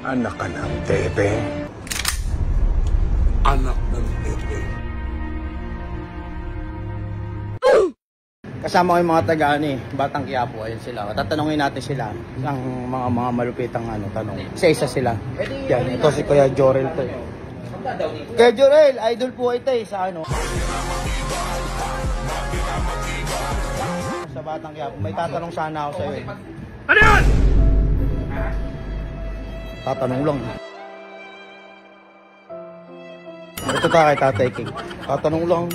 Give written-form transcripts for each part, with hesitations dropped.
Anak ka ng Pepe. Anak ng Pepe. Kasama ko yung mga taga Batang Quiapo, ayun sila. Tatanungin natin sila ng mga malupitang tanong. Isa-isa sila. Yan, ito si Kuya Jorel to. Kuya Jorel, idol po ito sa sa Batang Quiapo. May tatanong sana ako sa iyo. Ano yun? Tatanong lang. Ito tayo kay Tatay King. Tatanong lang.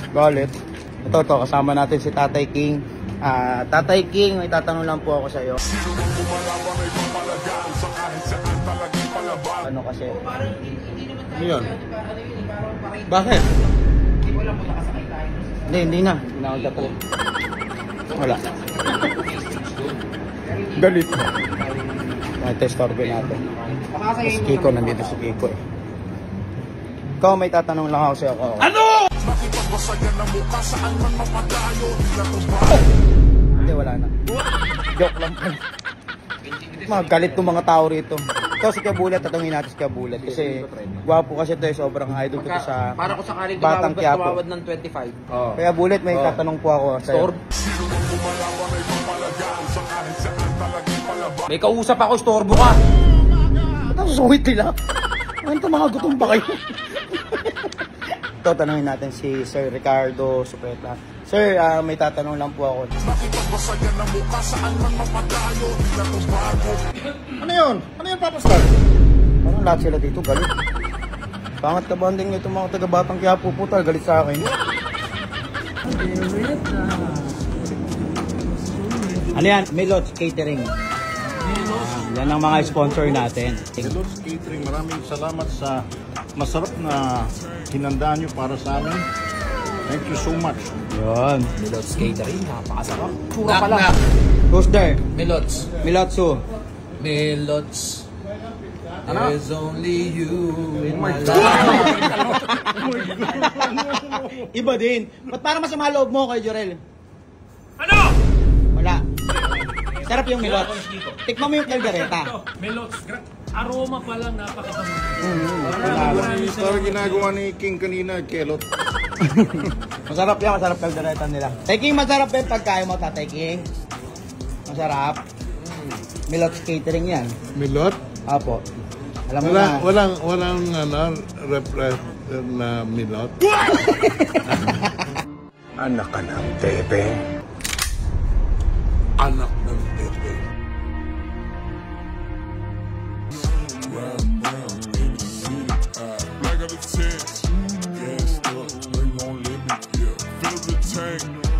Galit. Ito, kasama natin si Tatay King. Tatay King, may tatanong lang po ako sa iyo. Ano kasi? Ano yun? Bakit? Hindi na. Hindi na ako tatanong. Wala. Galit. Test organ natin. Si Kiko, nandito si Kiko eh. Ikaw, may tatanong lang ako sa iyo. Ano? Hindi, wala na. Joke lang po. Magalit ng mga tao rito. Ito si Kabulat, tatangin natin si Kabulat. Kasi gwapo kasi ito, sobrang idol ko sa para ko sakaling Batang Quiapo. tumawad ng 25. Oh. Kaya Bulat, may tatanong po ako sa iyo. May kausap ako, storbo ka. Ba't ang suwit nila? Ano ito, mga gutom ba kayo? Ito, tanongin natin si Sir Ricardo Supeta. Sir, may tatanong lang po ako. Ano yun? Ano yun, Papa Star? Parang lahat sila dito, galit. Pangat ka banding nito mga taga-Batang Quiapo po tayo, galit sa akin. Ano yan? Melods Catering. Yan ang mga sponsor natin. Melods Catering, maraming salamat sa masarap na hinandaan nyo para sa amin. Thank you so much. Yun. Melods Catering, napakasarap. Pura pa lang. Who's there? Melods. Milotsu. Melods. Ano? There's only you in my life. Iba din. Ba't parang masama loob mo kay Jorel? Ano? Wala. Sarap yung Melods. Tikman mo yung kaldereta. Melods, aroma pa lang napakabango. Parang ginagawa ni King kanina, kelot. Masarap yan, masarap kaldereta nila. Tay King, masarap yung pagkain mo, Tatay King. Masarap. Melods Catering yan. Milot? Apo. Alam mo na. Walang repress na milot. Anak ka ng Pepe. Anak ng Pepe. Back of the tent, gassed up, they gon' let me, yeah. Fill the tank.